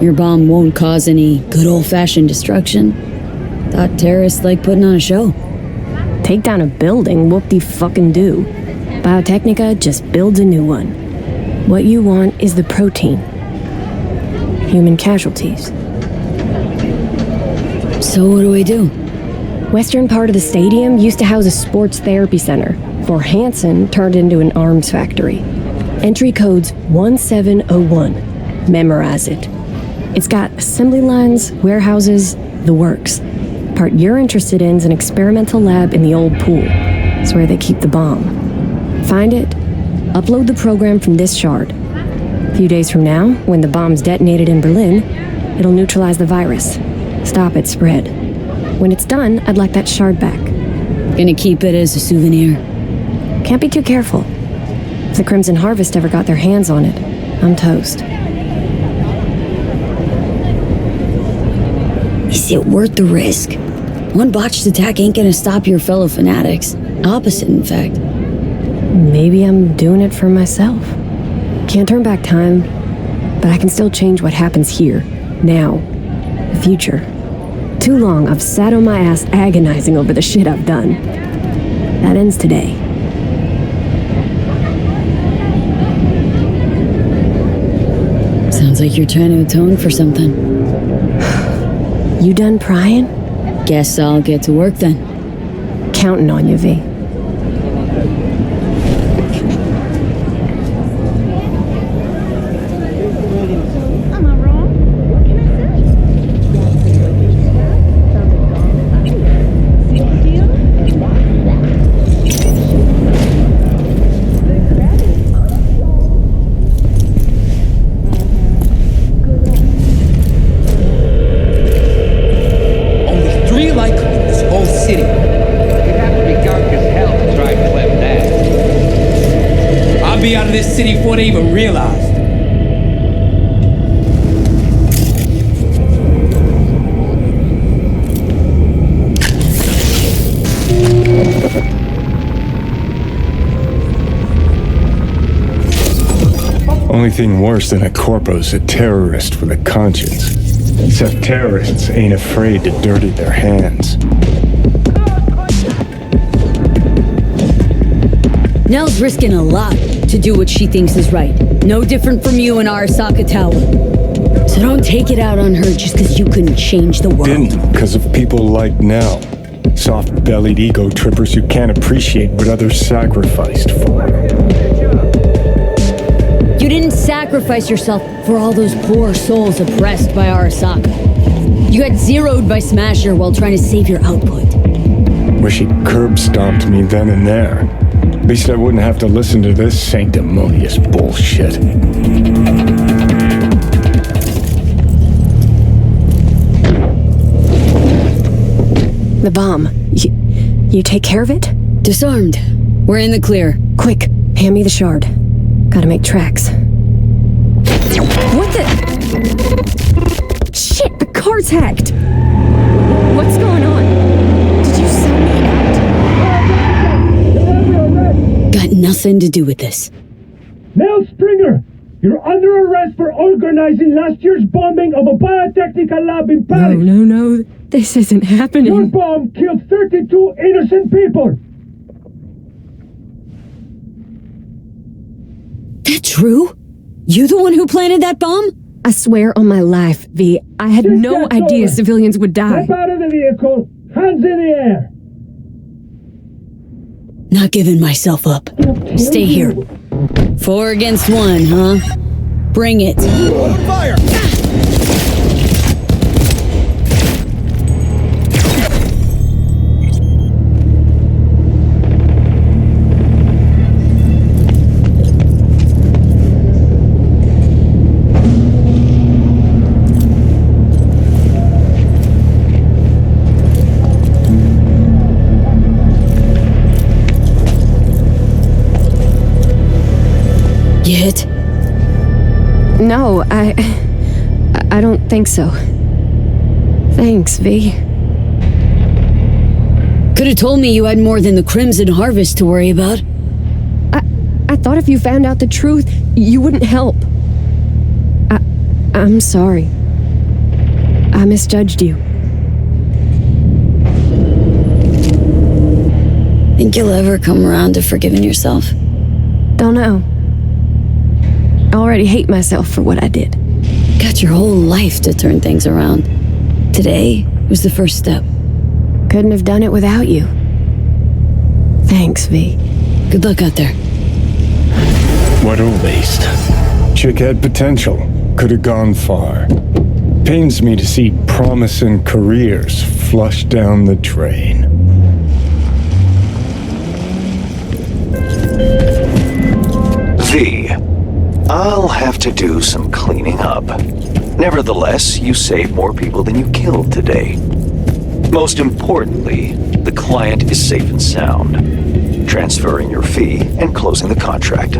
Your bomb won't cause any good old-fashioned destruction. Thought terrorists like putting on a show. Take down a building, whoop-de-fucking-do. Biotechnica just builds a new one. What you want is the protein. Human casualties. So what do we do? Western part of the stadium used to house a sports therapy center, before Hansen turned into an arms factory. Entry code's 1701. Memorize it. It's got assembly lines, warehouses, the works. Part you're interested in is an experimental lab in the old pool. It's where they keep the bomb. Find it, upload the program from this shard. A few days from now, when the bomb's detonated in Berlin, it'll neutralize the virus. Stop its spread. When it's done, I'd like that shard back. Gonna keep it as a souvenir. Can't be too careful. If the Crimson Harvest ever got their hands on it, I'm toast. Is it worth the risk? One botched attack ain't gonna stop your fellow fanatics. Opposite, in fact. Maybe I'm doing it for myself. Can't turn back time, but I can still change what happens here, now, the future. Too long I've sat on my ass agonizing over the shit I've done. That ends today. Sounds like you're trying to atone for something. You done prying? Guess I'll get to work then. Counting on you, V. this city before they even realized. Only thing worse than a corpo's a terrorist with a conscience. Except terrorists ain't afraid to dirty their hands. Nell's risking a lot to do what she thinks is right. No different from you in Arasaka Tower. So don't take it out on her just because you couldn't change the world. Didn't, because of people like Nell. Soft-bellied ego trippers who can't appreciate what others sacrificed for. You didn't sacrifice yourself for all those poor souls oppressed by Arasaka. You got zeroed by Smasher while trying to save your output. Wish he'd curb-stomped me then and there. At least I wouldn't have to listen to this sanctimonious bullshit. The bomb. You take care of it? Disarmed. We're in the clear. Quick, hand me the shard. Gotta make tracks. What the? Shit, the car's hacked! What's going on? Did you sell me out? Got nothing to do with this. Nell Stringer! You're under arrest for organizing last year's bombing of a biotechnical lab in Paris! No. This isn't happening. Your bomb killed 32 innocent people! That true? You the one who planted that bomb? I swear on my life, V. I had no idea civilians would die. Step out of the vehicle! Hands in the air! Not giving myself up. Stay here. 4 against 1, huh? Bring it. Fire! You hit? No, I don't think so. Thanks, V. Could have told me you had more than the Crimson Harvest to worry about. I thought if you found out the truth, you wouldn't help. I'm sorry. I misjudged you. Think you'll ever come around to forgiving yourself? Don't know. I already hate myself for what I did. Got your whole life to turn things around. Today was the first step. Couldn't have done it without you. Thanks, V. Good luck out there. What a waste. Chick had potential. Could have gone far. Pains me to see promising careers flushed down the drain. V. I'll have to do some cleaning up. Nevertheless, you saved more people than you killed today. Most importantly, the client is safe and sound. Transferring your fee and closing the contract.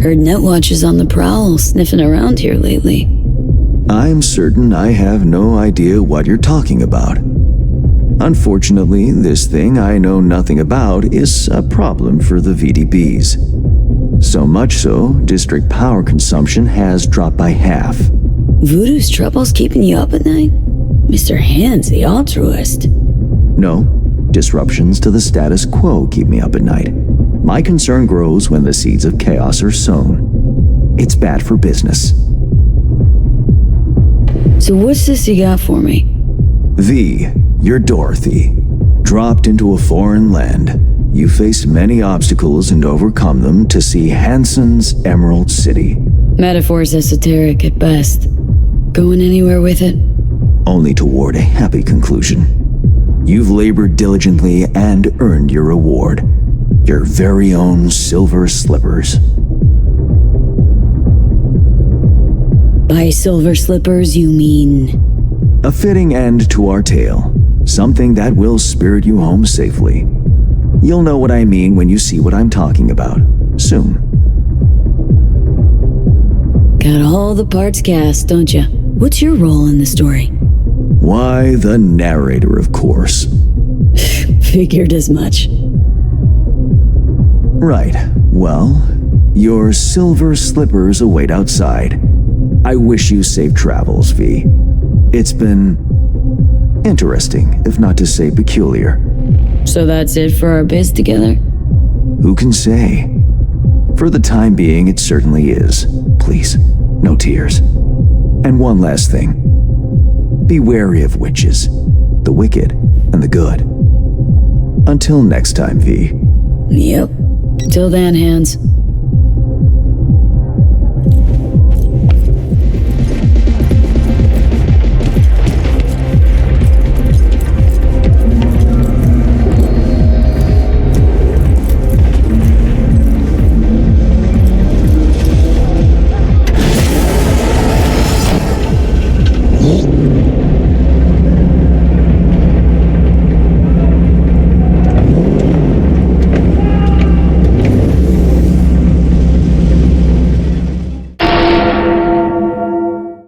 Heard Netwatch is on the prowl, sniffing around here lately. I'm certain I have no idea what you're talking about. Unfortunately, this thing I know nothing about is a problem for the VDBs. So much so, district power consumption has dropped by half. Voodoo's trouble's keeping you up at night? Mr. Hands, the altruist. No, disruptions to the status quo keep me up at night. My concern grows when the seeds of chaos are sown. It's bad for business. So what's this you got for me? V, you're Dorothy. Dropped into a foreign land. you faced many obstacles and overcome them to see Hansen's Emerald City. Metaphor's esoteric at best. Going anywhere with it? Only toward a happy conclusion. You've labored diligently and earned your reward. Your very own silver slippers. By silver slippers, you mean? A fitting end to our tale. Something that will spirit you home safely. You'll know what I mean when you see what I'm talking about. Soon. Got all the parts cast, don't you? What's your role in the story? Why, the narrator, of course. Figured as much. Right. Well, your silver slippers await outside. I wish you safe travels, V. It's been interesting, if not to say peculiar. So that's it for our biz together? Who can say? For the time being, it certainly is. Please, no tears. And one last thing. Be wary of witches, the wicked and the good. Until next time, V. Yep. Till then, Hans.